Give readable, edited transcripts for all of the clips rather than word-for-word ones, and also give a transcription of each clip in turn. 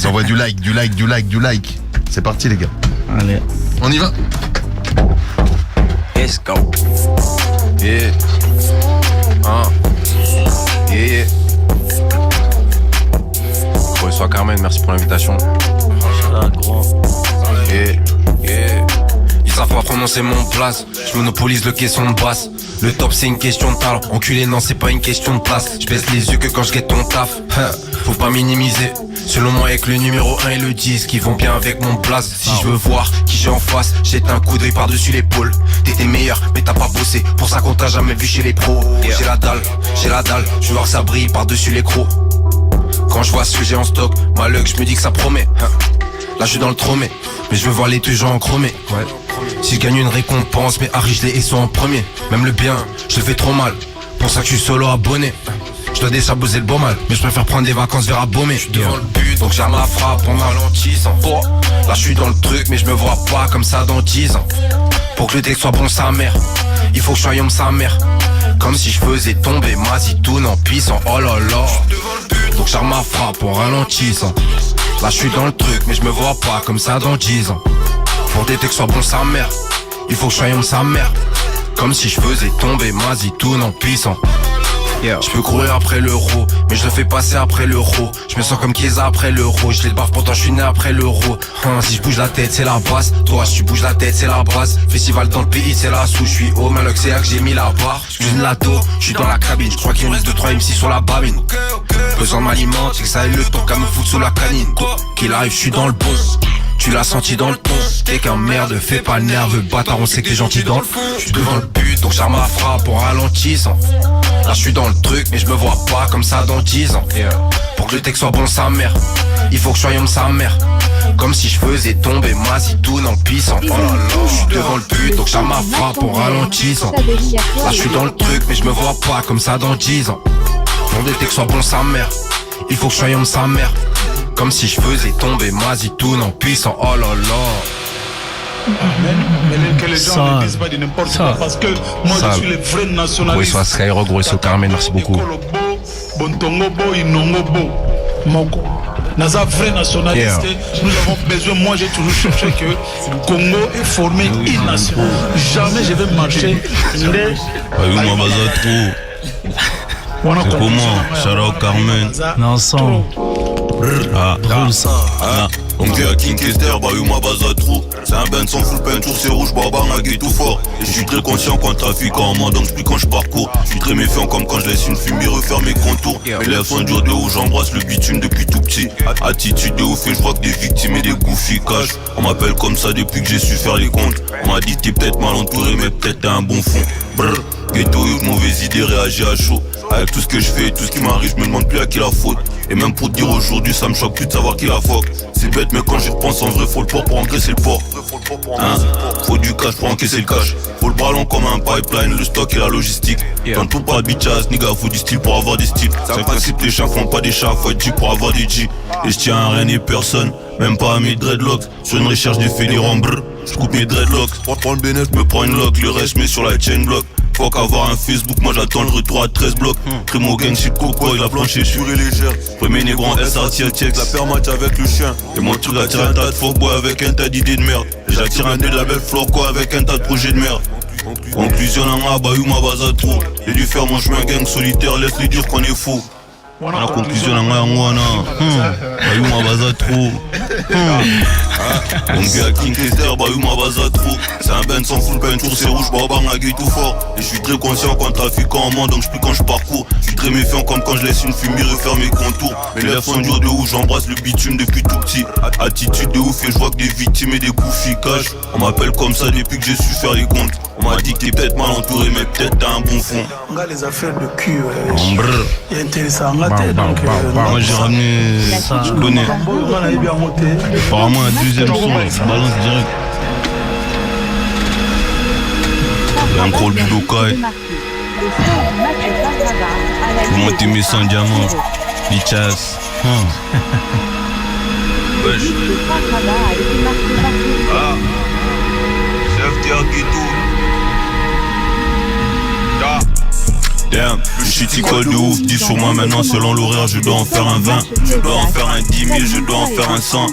Ils envoient du like. C'est parti les gars. Allez. On y va. Let's go. Yeah. Yeah. Bonsoir Carmen, merci pour l'invitation. Yeah. Ils savent pas prononcer mon place. Je monopolise le caisson de basse. Le top c'est une question de talent. Enculé non c'est pas une question de place. Je baisse les yeux que quand je guette ton taf. Faut pas minimiser. Selon moi avec le numéro 1 et le 10 qui vont bien avec mon blaze. Si je veux voir qui j'ai en face, jette un coup d'œil par-dessus l'épaule. T'étais meilleur mais t'as pas bossé. Pour ça qu'on t'a jamais vu chez les pros. J'ai la dalle. Je veux voir que ça brille par-dessus les crocs. Quand je vois ce que j'ai en stock, ma luck je me dis que ça promet. Là je suis dans le tromé, mais je veux voir les toujours en chromé. Si je gagne une récompense, mes Harry je les sont en premier. Même le bien, je le fais trop mal. Pour ça que je suis solo abonné. Je dois désabosser le beau mal, mais je préfère prendre des vacances vers Abomé. Je suis devant le but, donc j'ai ma frappe en ralentissant. Là je suis dans le truc, mais je me vois pas comme ça dans 10 ans. Pour que le texte soit bon sa mère, il faut que je sois homme sa mère. Comme si je faisais tomber ma zitoune en pissant. Oh là là. Donc j'arme ma frappe en ralentissant. Là je suis dans le truc, mais je me vois pas comme ça dans 10 ans. Pour que le texte soit bon sa mère, il faut que je sois homme sa mère. Comme si je faisais tomber ma zitoune en pissant. Je peux courir après l'euro, mais je le fais passer après l'euro. Je me sens comme Chiesa après l'euro. Je les baffe pourtant je suis né après l'euro. Si je bouge la tête c'est la basse. Toi si tu bouges la tête c'est la base. Festival dans le pays c'est la sous. Je suis haut mais c'est là que j'ai mis la barre. J'cuisine la dos, je suis dans la cabine. Je crois qu'il me reste 2-3 MC sur la babine. Besoin de m'alimenter, c'est que ça aille le temps qu'à me foutre sous la canine. Qu'il arrive je suis dans le bon. Tu l'as senti dans le ton. T'es qu'un merde, fais pas le nerveux. Bâtard on sait que t'es gentil dans le fond. Je suis devant le but donc j'arme ma frappe en ralentissant. Là je suis dans le truc mais je me vois pas comme ça dans 10 ans. Pour que le texte soit bon sa mère, il faut que je sois homme sa mère. Comme si je faisais tomber ma zitoune en pissant. Oh là là. Je suis devant le but donc j'arme ma frappe en ralentissant. Là je suis dans le truc mais je me vois pas comme ça dans 10 ans. Pour que le texte soit bon sa mère, il faut que je sois homme sa mère. Comme si je faisais tomber ma zitoune en puissant. Oh là là. Mais que les gens ne disent pas de n'importe quoi. Parce que moi je suis le vrai nationaliste. Gros Skyrock, gros Carmen, merci beaucoup. Bontongobo, Inongobo, Moko. Naza vrai nationaliste, nous avons besoin, moi j'ai toujours cherché que le Congo est formé une nation. Jamais je vais marcher. C'est comment? Shout Carmen. Ensemble. Drôle ça. On vient à Kinkester, bah eu ma base à trou. C'est un ben sans full peinture, c'est rouge, barbare, magué tout fort. Et je suis très conscient quand trafic en main, donc j'plie quand je parcours. Je suis très méfiant comme quand je laisse une fumée refaire mes contours. Mes lèvres sont dures de où j'embrasse le bitume depuis tout petit. Attitude de ouf et je vois que des victimes et des goofy cachent. On m'appelle comme ça depuis que j'ai su faire les comptes. On m'a dit t'es peut-être mal entouré mais peut-être t'as un bon fond. Brr, ghetto, mauvaise idée, réagir à chaud. Avec tout ce que je fais et tout ce qui m'arrive, je me demande plus à qui la faute. Et même pour te dire aujourd'hui, ça me choque plus de savoir qui la fuck. C'est bête, mais quand j'y repense, en vrai, faut le port pour encaisser le port. Faut du cash pour encaisser le cash. Faut le bras long comme un pipeline, le stock et la logistique. Tantôt pas de bitchas, nigga, faut du style pour avoir des styles. C'est un principe, les chats font pas des chats, faut être G pour avoir des G. Et je tiens à rien et personne, même pas à mes dreadlocks. Sur une recherche des félirants, brr, je coupe mes dreadlocks. Prends le bénéf, me prends une lock, le reste, mais sur la chain block. Faut qu'avoir un Facebook, moi j'attends le retour à 13 blocs. Primo gang, shit coco, il a planché sur et légère. Premier négro en SRTX, la paire match avec le chien. Et moi tu attires un tas de fuckboy avec un tas d'idées de merde. Et j'attire un nez de la belle floco avec un tas de projets de merde. Conclusion en bah eu ma base à trou. J'ai dû faire mon chemin gang solitaire, laisse-les dire qu'on est fou. La conclusion en bah eu ma base à trou. On vient à Kinkester, bah eu ma base à trou. C'est un ben sans full peinture, c'est rouge, barbare, magué tout fort. Et je suis très conscient quand trafic en main, donc je plie quand je parcours. Je suis très méfiant comme quand je laisse une fumée refaire mes contours. Mes lèvres sont dures de où j'embrasse le bitume depuis tout petit. Attitude de ouf et je vois que des victimes et des goofy cachent. On m'appelle comme ça depuis que j'ai su faire les comptes. On m'a dit que t'es peut-être mal entouré mais peut-être t'as un bon fond. Les affaires de cul, il est intéressant. Moi j'ai ramené ça, je connais. Apparemment un deuxième son, balance direct. Il y a un gros Budokai. Faut monter mes 100 diamants. Bichas. Wesh. Ah. C'est FTR Ghetto. Damn. diable. Le shit il colle de ouf, 10 sur moi maintenant selon l'horaire je dois en faire un 20. Je dois en faire un 10 000, je dois en faire un 100.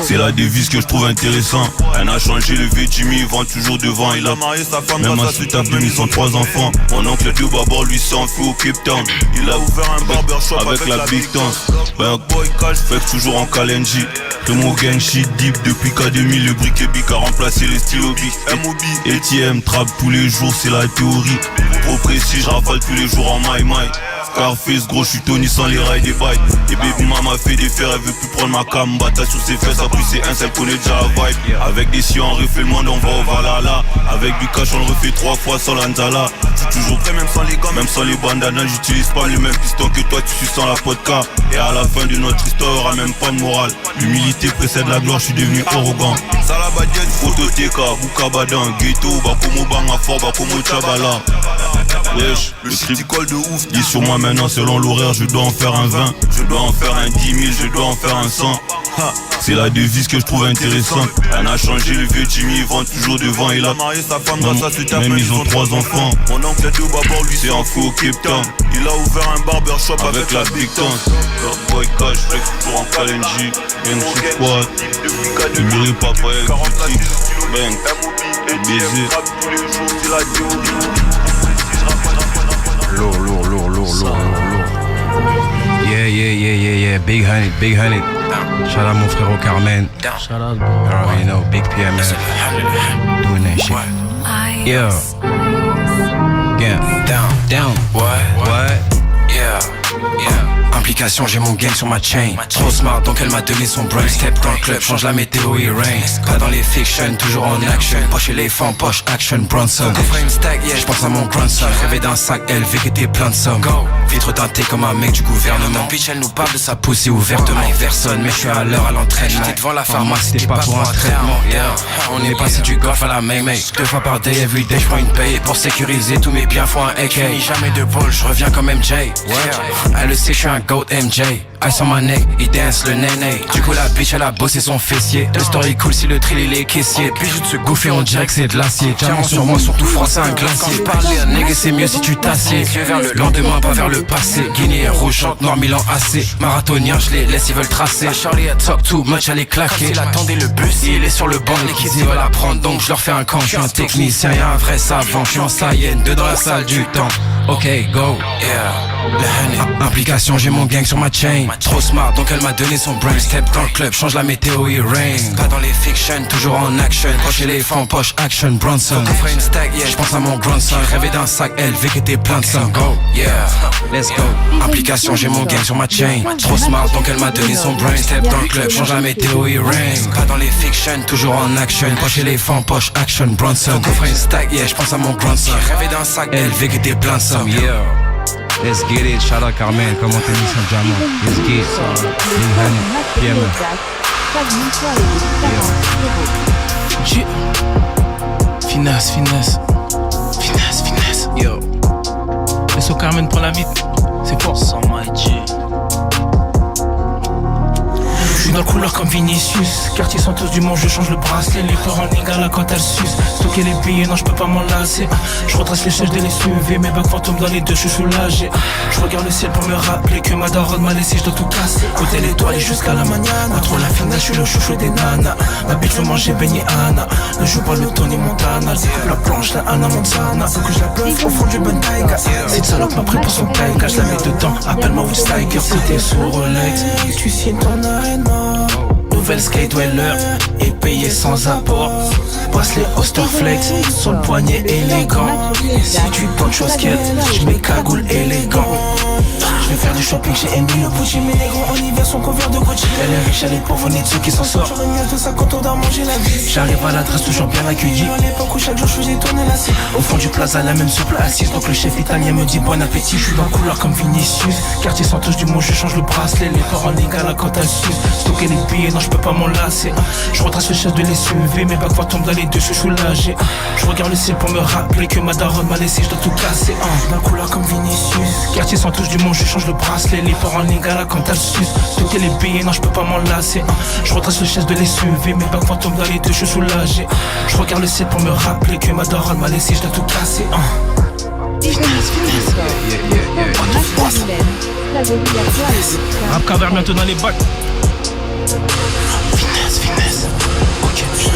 C'est la devise que je trouve intéressant. Elle a changé le vieux Jimmy, il vend toujours devant. Il a marié sa femme, même à suite à mis son 3 enfants. Mon oncle de Babor lui s'en fout au Cape Town. Il a ouvert un barbershop avec la Big Dance. Bad boy cash, fait toujours en Kalenji. De mon gang shit deep depuis K2000. Le briquet bic a remplacé les stylos bic. MOB, ATM, trap tous les jours, c'est la théorie. Trop précis, je rafale tous les jours en my. Scarface gros, je suis Tony sans les rails des bails. Et baby mama fait des fers, elle veut plus prendre ma cam. Bata sur ses fesses, après c'est un, elle connaît déjà la vibe. Avec des siens on refait le monde, on va au Valhalla. Avec du cash on le refait 3 fois sans l'Anzala. J'suis toujours prêt même sans les gars, même sans les bandanas. J'utilise pas le même piston que toi, tu suis sans la vodka. Et à la fin de notre histoire, y'aura même pas de morale. L'humilité précède la gloire, j'suis devenu arrogant. Salabadienne, Phototeka, Boukabadan, Ghetto, Bakomo Banga Fort, Bakomo Chabala. Wesh, le script colle de ouf. Dis sur moi maintenant selon l'horaire, je dois en faire un 20. Je dois en faire un 10 000, je dois en faire un 100. C'est la devise que je trouve intéressante. Elle a changé le vieux Jimmy, il vend toujours devant. Il a marié sa femme grâce à ce même ils ont 3 enfants. Mon oncle de Babor lui c'est en fou au Cape Town. Il a ouvert un barbershop avec la Big Dance. Lord Boy Cash, flex toujours en Kalenji. Même shit squad, numéro papa exotique. Bang, baiser. Lourd. Yeah, big honey. Shout out mon frérot Carmen. Shout out, You already know, big PMF. Doing that shit. Yeah. Down. What? Yeah. Implication, j'ai mon gang sur ma chain. Trop smart, donc elle m'a donné son brain. Step dans le club, change la météo, il rain. Pas dans les fiction, toujours en action. Poche éléphant, poche action, Bronson. Coffre une stack, yeah, j'pense à mon grandson. Rêver d'un sac LV qui était plein de sommes. Vitre teinté comme un mec du gouvernement. Bitch, elle nous parle de sa poussée ouvertement. Personne, mais je suis à l'heure à l'entraînement. J'étais devant la pharmacie, c'était pas pour un traitement. Yeah, on est passé du golf à la main. 2 fois par day, everyday, j'prends une paye. Et pour sécuriser tous mes biens, faut un AK. Jamais de pôle, j'reviens comme MJ. Ouais, elle le sait, j'suis un GOAT MJ. Ice on my neck, il dance le néné. Du coup la bitch elle a bossé son fessier. Le story cool si le trill il est caissier. Puis je te gouffer on dirait que c'est de l'acier. Diamant sur moi surtout froissé un glacier. Parler à nègre c'est mieux si tu t'assieds. Vers le lendemain pas vers le passé. Guinée rouge chante noir Milan AC. Marathonien je les laisse ils veulent tracer. Charlie a talk too much elle est claquée. Il attendait le bus il est sur le banc. Les kids ils veulent apprendre donc je leur fais un camp. Je suis un technicien y'a un vrai savant. Je suis en Sayenne deux dans la salle du temps. Ok go yeah. Implication j'ai mon gang sur ma chain. Trop smart donc elle m'a donné son brain. Step dans le club, change la météo, il rain. Pas dans les fiction, toujours en action. Poche éléphant, poche action, Bronson. Coffre une stack, yeah, j'pense à mon grandson. Rêver d'un sac LV qui était plein de sang. Go, yeah, let's go. Implication, j'ai mon gang sur ma chain. Trop smart donc elle m'a donné son brain. Step dans le club, change la météo, il rain. Pas dans les fiction, toujours en action. Poche éléphant, poche action, Bronson. Coffre une stack, yeah, j'pense à mon grandson. Rêver d'un sac LV qui était plein de sang, yeah. Let's get it, shout out Carmen, comment t'es mis sur Diamant? Let's get it, Big Honey, PMF. Finesse, yo. Laisse au Carmen pour la vite, c'est fort. Sans Maïti. Je suis dans le couleur comme Vinicius. Quartier Santos du Mont, je change le bracelet. Les peurs en égale quand elles sucent. Stocker les billets, non je peux pas m'en lasser. Je retrace les chèches de les SUV. Mes bacs fantômes dans les deux, je suis soulagé. Je regarde le ciel pour me rappeler que ma daronne m'a laissé, je dois tout casser. Côté l'étoile et jusqu'à la mañana. Trop la finale, je suis le chouchou des nanas. Ma bitch veut manger beignet Anna. Ne joue pas le Tony Montana. La planche, la Anna Montana. Faut que je la bluffe au fond du bon Taiga. Cette salope m'a pris pour son Taiga. Je la mets dedans, appelle-moi Woodstiker. C'était sous Rolex. Tu signes ton arène. Nouvelle skate Weller et payé sans apport. Bracelet Osterflex sur le poignet élégant. Si tu tentes chose quête, je mets cagoule élégant. Je vais faire du shopping chez Emile le Gucci. Mais les grands en hiver sont couverts de Gucci. Elle est riche, elle est pauvre, on est de ceux qui s'en sortent. J'aurais mieux de ça quand on doit manger la vie. J'arrive à l'adresse toujours bien accueilli. À l'époque où chaque jour je faisais tourner la cible. Au fond du plaza, la même souple assise. Donc le chef italien me dit bon appétit. Je suis dans le couleur comme Vinicius. Quartier Santos du Mont, je change le bracelet. Les peurs en égale quand elles sucent. Stocker les billets, non je peux pas m'en lasser. Je retrace le chef de les SUV. Mes bacs fantômes dans les deux, je suis soulagé. Je regarde le ciel pour me rappeler que ma daronne m'a laissé, je dois tout casser. Dans le couleur comme Vinicius. Quartier Santos du Mont, je change le bracelet. Les peurs en égale quand elles sucent. Stocker les billets, non je peux pas m'en lasser. Je retrace le chef de les SUV. Mes bacs fantômes dans les deux, je suis soulagé. Je regarde le ciel pour me rappeler que ma daronne m'a laissé, je dois tout casser. Rap cover bientôt dans les bacs. Finesse. Ok. Finesse.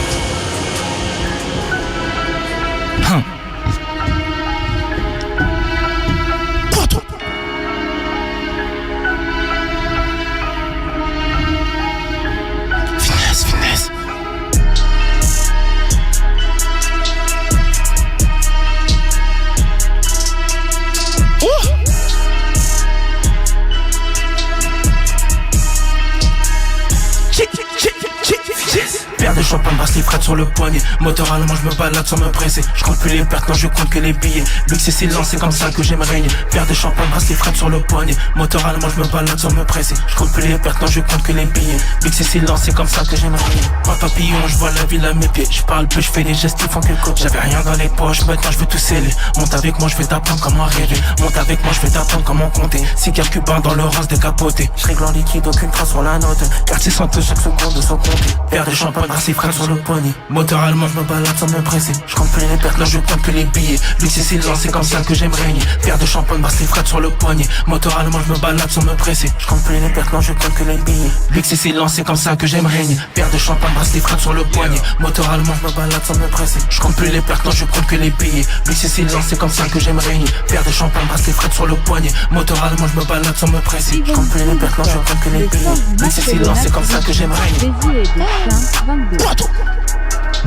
Paire de champagne, brasse les frettes sur le poignet. Moteur allemand, je me balade sans me presser. Je compte plus les pertes, non je compte que les billets. Luxe et silence, c'est comme ça que j'aime régner. Paire de champagne, brasse les frettes sur le poignet. Moteur allemand, je me balade sans me presser. Je compte plus les pertes, non je compte que les billets. Luxe et silence, c'est comme ça que j'aime régner. Pas papillon, je vois la ville à mes pieds. Je parle peu, je fais des gestes, ils font que coach. J'avais rien dans les poches, maintenant je veux tout sceller. Monte avec moi, je vais t'apprendre comment rêver. Monte avec moi, je vais t'apprendre comment compter. Cigare cubain dans le rose décapoté. Je règle en liquide, aucune trace sur la note. Quartier santé, chaque seconde sans compter. Paire de champagne, brasse les frettes sur le poignet. Moteur allemand, je me balade sans me presser. Je compte plus les pertes, là je compte que les billets. Luxe et silence, c'est comme ça que j'aime régner. Paire de champagne, brasse les frettes sur le poignet. Moteur allemand, je me balade sans me presser. Je compte plus les pertes, là je compte que les billets. Luxe et silence, c'est comme ça que j'aime régner. Paire de champagne, brasse les frettes sur le poignet. Moteur allemand, je me balade sans me presser. Je compte plus les pertes, là je compte que les billets. Luxe et silence, c'est comme ça que j'aime régner. Paire de champagne, brasse les frettes sur le poignet. Moteur allemand, je me balade sans me presser. Je compte plus les pertes, là je compte que les billets. Luxe et silence, c'est comme ça que j'aime régner.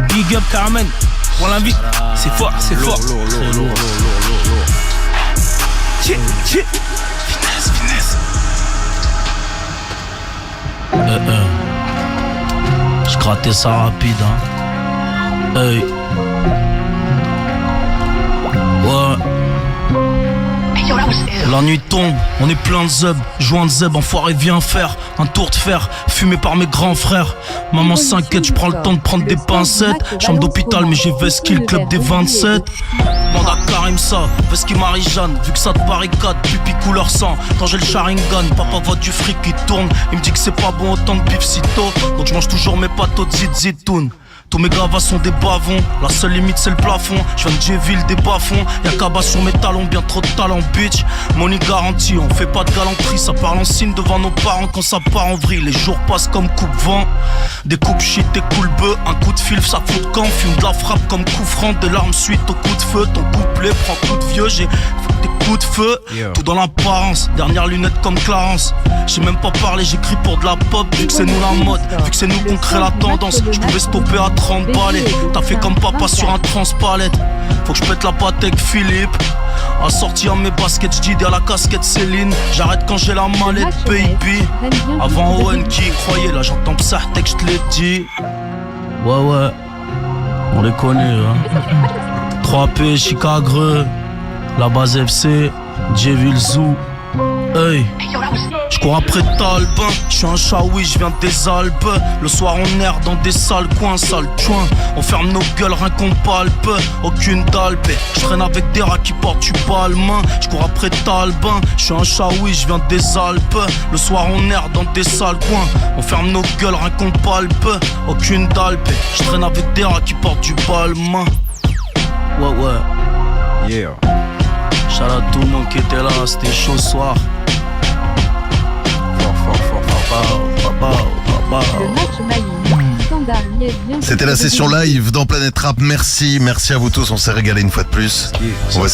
Big up Carmen pour l'invite. C'est fort. Finesse. Je grattais ça rapide, hein. Hey. Ouais. La nuit tombe, on est plein de zeb. Joint de zeb, enfoiré viens faire un tour de fer, fumé par mes grands frères. Maman s'inquiète, je prends le temps de prendre des pincettes. Chambre d'hôpital mais j'ai Veskill, club des 27. Demande à Karim ça, Veski Marie-Jeanne. Vu que ça te barricade, pipi couleur sang. Quand j'ai le Sharingan, papa voit du fric qui tourne. Il me dit que c'est pas bon autant de bif sitôt. Donc je mange toujours mes pâteaux de zit-zitoun. Tous mes gavas sont des bavons, la seule limite c'est le plafond. Je viens de Jeville, des bas-fonds, y'a cabas sur mes talons, bien trop de talent bitch. Money garantie, on fait pas de galanterie. Ça parle en signe devant nos parents quand ça part en vrille. Les jours passent comme coupe-vent, des coupes shit, des coups de bœuf. Un coup de fil, ça fout de camp, fume de la frappe comme coup franc. Des larmes suite au coup de feu, ton couplet prend coup de vieux. J'ai des coups de feu, tout dans l'apparence. Dernière lunette comme Clarence. J'ai même pas parlé, j'écris pour de la pop. Vu que c'est nous la mode, vu que c'est nous qu'on crée la tendance. Je pouvais stopper à 30 balais. T'as fait comme papa sur un transpalette. Faut que je pète la pâte avec Philippe. À sortir mes baskets, j'dis à la casquette Céline. J'arrête quand j'ai la mallette baby. Avant Owen qui y croyait, là j'entends Psartek, j'te l'ai dit. Ouais, on les connaît hein. 3P, Chicago, la base FC, Jeville Zoo. Hey, je cours après Talbin, je suis un chaoui, je viens des Alpes. Le soir on erre dans des sales coins, sales joints. On ferme nos gueules, rien qu'on palpe, aucune dalpe. Je traîne avec des rats qui portent du palmin. Je cours après Talbin, je suis un chaoui, je viens des Alpes. Le soir on erre dans des sales coins. On ferme nos gueules, rien qu'on palpe, aucune dalpe. Je traîne avec des rats qui portent du palmin. Ouais. Yeah. Shout out tout le monde qui était là, c'était chaud ce soir. Le match Mali, standard lié bien. C'était la session live dans Planète Rap. Merci à vous tous, on s'est régalé une fois de plus. On va